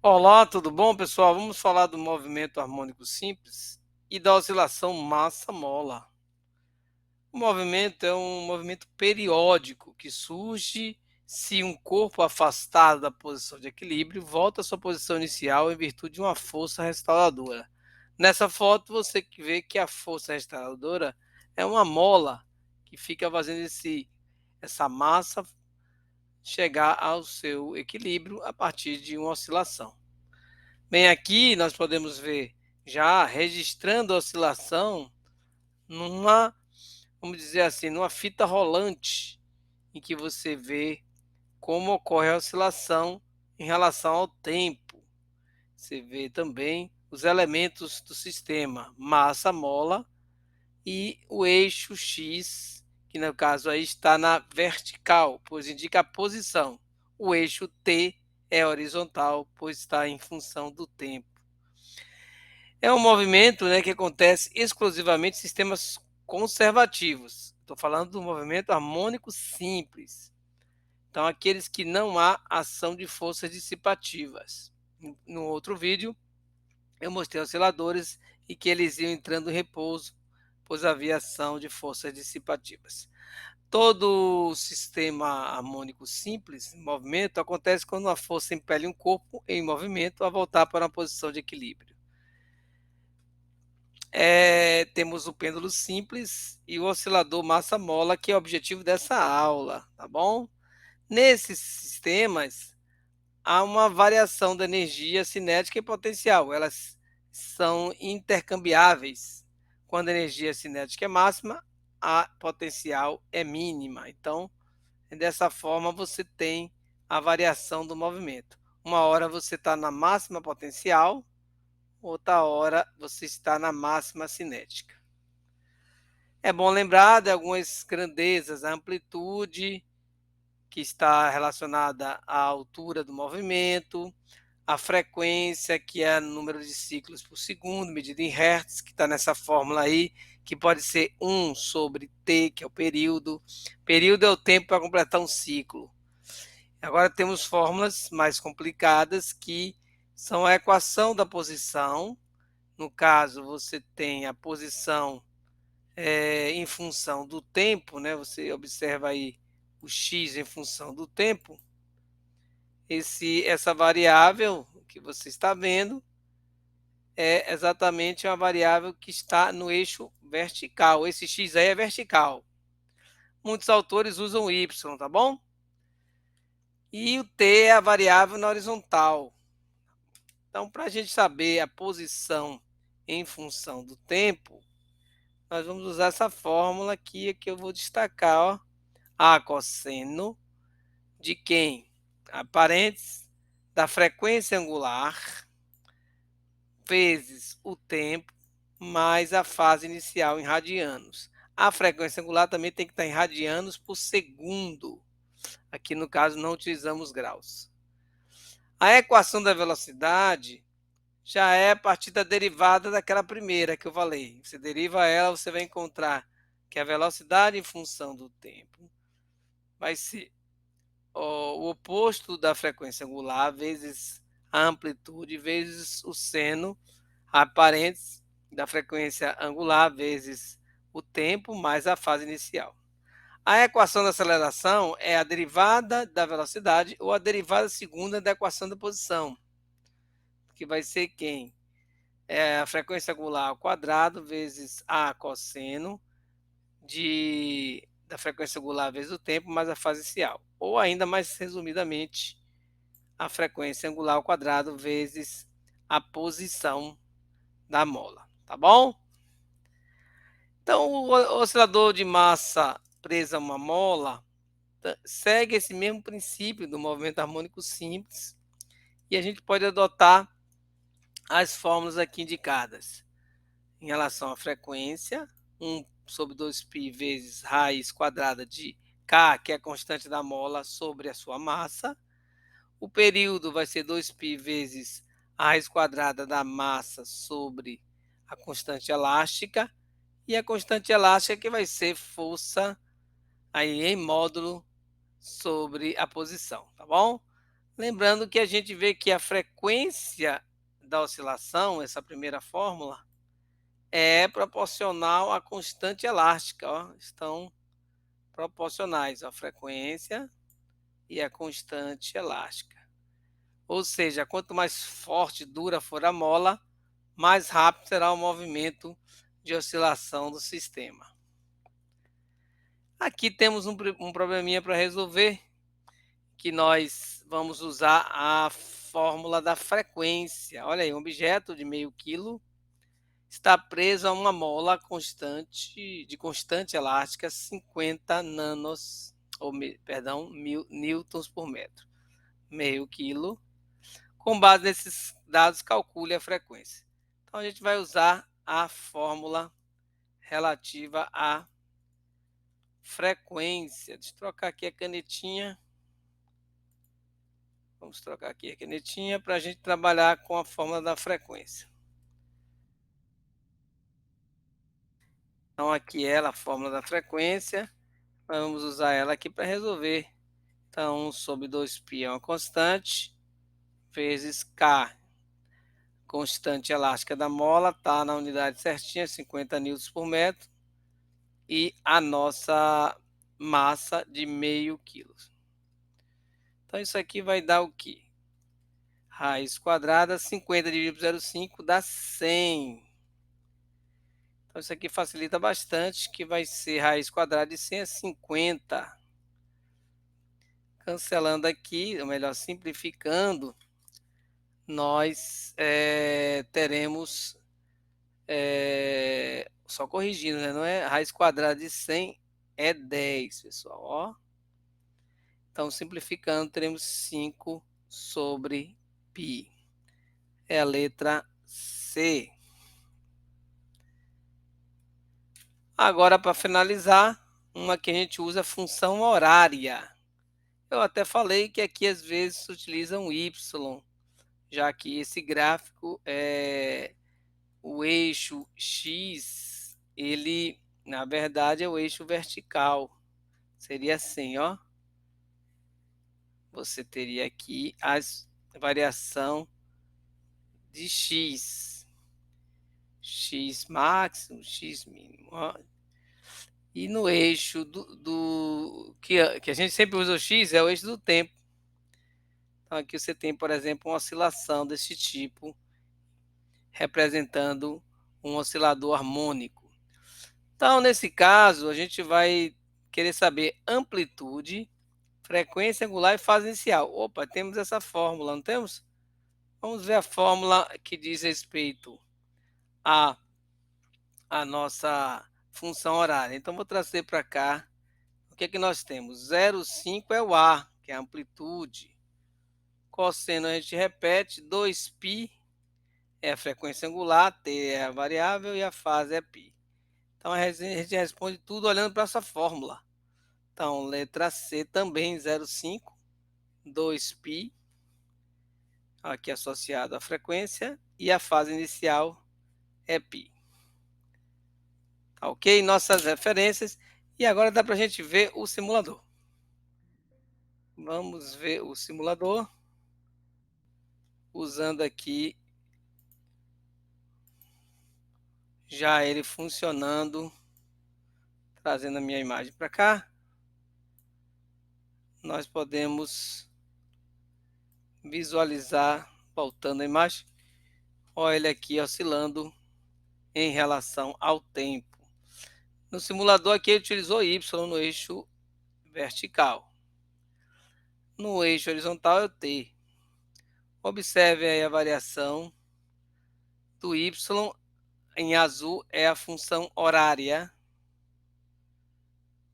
Olá, tudo bom, pessoal? Vamos falar do movimento harmônico simples e da oscilação massa-mola. O movimento é um movimento periódico que surge se um corpo afastado da posição de equilíbrio volta à sua posição inicial em virtude de uma força restauradora. Nessa foto, você vê que a força restauradora é uma mola que fica fazendo essa massa chegar ao seu equilíbrio a partir de uma oscilação. Bem, aqui nós podemos ver já registrando a oscilação numa, vamos dizer assim, numa fita rolante, em que você vê como ocorre a oscilação em relação ao tempo. Você vê também os elementos do sistema, massa, mola e o eixo X, que no caso aí está na vertical, pois indica a posição. O eixo T é horizontal, pois está em função do tempo. É um movimento, né, que acontece exclusivamente em sistemas conservativos. Estou falando do movimento harmônico simples. Então, aqueles que não há ação de forças dissipativas. No outro vídeo, eu mostrei osciladores e que eles iam entrando em repouso, pois havia ação de forças dissipativas. Todo sistema harmônico simples, em movimento, acontece quando uma força impele um corpo em movimento a voltar para uma posição de equilíbrio. Temos o pêndulo simples e o oscilador massa-mola, que é o objetivo dessa aula, tá bom? Nesses sistemas, há uma variação da energia cinética e potencial. Elas são intercambiáveis. Quando a energia cinética é máxima, a potencial é mínima. Então, dessa forma, você tem a variação do movimento. Uma hora você está na máxima potencial, outra hora você está na máxima cinética. É bom lembrar de algumas grandezas, a amplitude, que está relacionada à altura do movimento, a frequência, que é o número de ciclos por segundo, medido em hertz, que está nessa fórmula aí, que pode ser 1 sobre t, que é o período. Período é o tempo para completar um ciclo. Agora temos fórmulas mais complicadas, que são a equação da posição. No caso, você tem a posição em função do tempo, né? Você observa aí o x em função do tempo. Essa variável que você está vendo é exatamente uma variável que está no eixo vertical. Esse x aí é vertical. Muitos autores usam o y, tá bom? E o t é a variável na horizontal. Então, para a gente saber a posição em função do tempo, nós vamos usar essa fórmula aqui que eu vou destacar, ó. A cosseno de quem? A parênteses da frequência angular vezes o tempo mais a fase inicial em radianos. A frequência angular também tem que estar em radianos por segundo. Aqui no caso não utilizamos graus. A equação da velocidade já é a partir da derivada daquela primeira que eu falei. Você deriva ela, você vai encontrar que a velocidade em função do tempo vai ser o oposto da frequência angular vezes a amplitude vezes o seno aparente da frequência angular vezes o tempo mais a fase inicial. A equação da aceleração é a derivada da velocidade ou a derivada segunda da equação da posição, que vai ser quem? É a frequência angular ao quadrado vezes a cosseno da frequência angular vezes o tempo mais a fase inicial. Ou ainda mais resumidamente, a frequência angular ao quadrado vezes a posição da mola, tá bom? Então, o oscilador de massa presa a uma mola segue esse mesmo princípio do movimento harmônico simples e a gente pode adotar as fórmulas aqui indicadas. Em relação à frequência, 1 sobre 2π vezes raiz quadrada de K, que é a constante da mola, sobre a sua massa. O período vai ser 2π vezes a raiz quadrada da massa sobre a constante elástica. E a constante elástica que vai ser força aí em módulo sobre a posição, tá bom? Lembrando que a gente vê que a frequência da oscilação, essa primeira fórmula, é proporcional à constante elástica, ó, estão proporcionais a frequência e a constante elástica. Ou seja, quanto mais forte e dura for a mola, mais rápido será o movimento de oscilação do sistema. Aqui temos um probleminha para resolver, que nós vamos usar a fórmula da frequência. Olha aí, um objeto de meio quilo está preso a uma mola constante de constante elástica 50 nanos, ou perdão, mil newtons por metro. Meio quilo. Com base nesses dados, calcule a frequência. Então a gente vai usar a fórmula relativa à frequência. Deixa eu trocar aqui a canetinha. Vamos trocar aqui a canetinha para a gente trabalhar com a fórmula da frequência. Então, aqui ela, a fórmula da frequência. Nós vamos usar ela aqui para resolver. Então, 1 sobre 2π é uma constante, vezes K, constante elástica da mola, está na unidade certinha, 50 newtons por metro, e a nossa massa de meio quilo. Então, isso aqui vai dar o quê? Raiz quadrada, 50 dividido por 0,5 dá 100. Então, isso aqui facilita bastante, que vai ser raiz quadrada de 100 é 50. Cancelando aqui, ou melhor, simplificando, nós teremos, só corrigindo, né? Não é raiz quadrada de 100 é 10, pessoal. Ó. Então, simplificando, teremos 5 sobre π. É a letra C. Agora, para finalizar, uma que a gente usa função horária. Eu até falei que aqui às vezes se utiliza um y, já que esse gráfico o eixo x, ele na verdade é o eixo vertical. Seria assim, ó. Você teria aqui a variação de x. X máximo, x mínimo, ó. E no eixo que a gente sempre usa o x, é o eixo do tempo. Então aqui você tem, por exemplo, uma oscilação desse tipo, representando um oscilador harmônico. Então, nesse caso, a gente vai querer saber amplitude, frequência angular e fase inicial. Opa, temos essa fórmula, não temos? Vamos ver a fórmula que diz respeito à nossa função horária. Então, vou trazer para cá. O que é que nós temos? 0,5 é o A, que é a amplitude. Cosseno a gente repete, 2π é a frequência angular, t é a variável e a fase é π. Então, a gente responde tudo olhando para essa fórmula. Então, letra C também, 0,5, 2π, aqui associado à frequência, e a fase inicial é π. Tá ok? Nossas referências. E agora dá para a gente ver o simulador. Vamos ver o simulador, usando aqui já ele funcionando, trazendo a minha imagem para cá. Nós podemos visualizar, voltando a imagem, olha ele aqui oscilando em relação ao tempo. No simulador aqui ele utilizou y no eixo vertical. No eixo horizontal é o t. Observe aí a variação do y, em azul é a função horária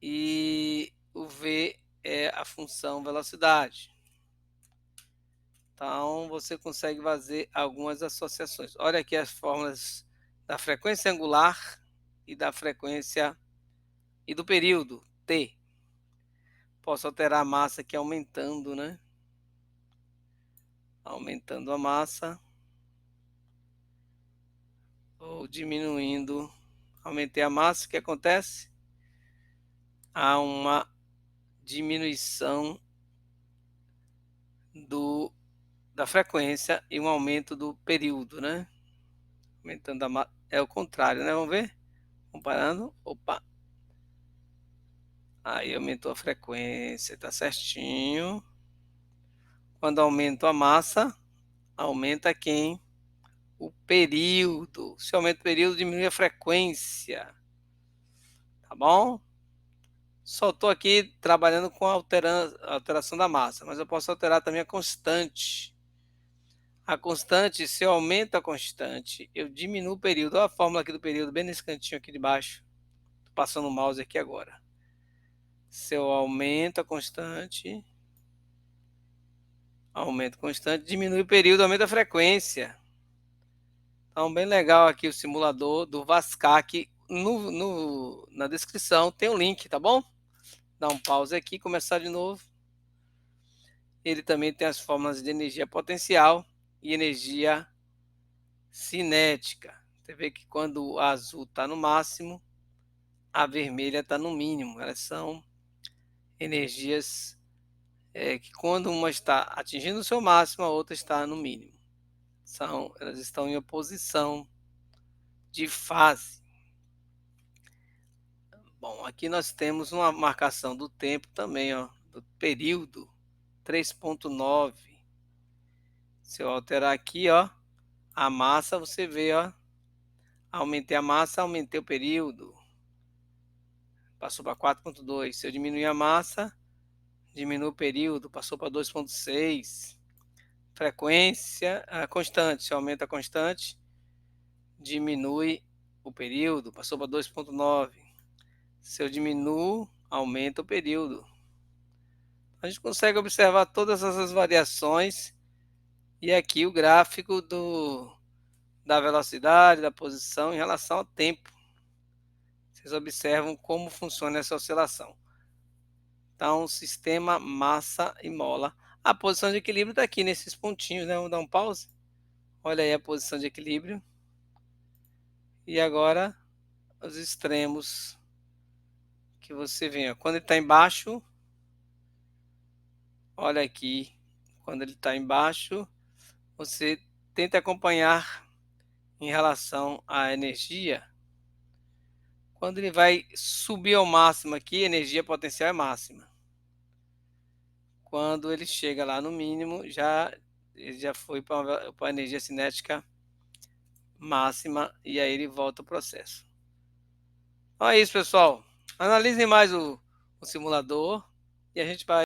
e o v é a função velocidade. Então, você consegue fazer algumas associações. Olha aqui as fórmulas da frequência angular e da frequência e do período, t. Posso alterar a massa aqui aumentando, né? Aumentando a massa. Ou diminuindo. Aumentei a massa, o que acontece? Há uma diminuição da frequência e um aumento do período, né? Aumentando é o contrário, né? Vamos ver? Comparando. Opa! Aí aumentou a frequência, tá certinho. Quando aumenta a massa, aumenta quem? O período. Se aumenta o período, diminui a frequência. Tá bom? Só estou aqui trabalhando com a alteração da massa, mas eu posso alterar também a constante. A constante, se eu aumento a constante, eu diminuo o período. Olha a fórmula aqui do período, bem nesse cantinho aqui de baixo. Estou passando o mouse aqui agora. Se eu aumento a constante, diminui o período, aumenta a frequência. Então, bem legal aqui o simulador do Vascac. Na descrição tem o link, tá bom? Dá um pause aqui, começar de novo. Ele também tem as fórmulas de energia potencial e energia cinética. Você vê que quando o azul está no máximo, a vermelha está no mínimo. Elas são energias que quando uma está atingindo o seu máximo, a outra está no mínimo. Elas estão em oposição de fase. Bom, aqui nós temos uma marcação do tempo também, ó, do período 3.9. Se eu alterar aqui, ó, a massa, você vê, ó, aumentei a massa, aumentei o período. Passou para 4.2. Se eu diminuir a massa, diminui o período, passou para 2.6. Frequência, a constante, se eu aumenta a constante, diminui o período, passou para 2.9. Se eu diminuo, aumenta o período. A gente consegue observar todas essas variações e aqui o gráfico da velocidade, da posição em relação ao tempo. Vocês observam como funciona essa oscilação. Então, sistema, massa e mola. A posição de equilíbrio está aqui nesses pontinhos, né? Vamos dar um pause. Olha aí a posição de equilíbrio. E agora, os extremos que você vê. Ó. Quando ele está embaixo, olha aqui. Quando ele está embaixo, você tenta acompanhar em relação à energia. Quando ele vai subir ao máximo aqui, a energia potencial é máxima. Quando ele chega lá no mínimo, ele já foi para a energia cinética máxima e aí ele volta o processo. Então é isso, pessoal. Analisem mais o simulador e a gente vai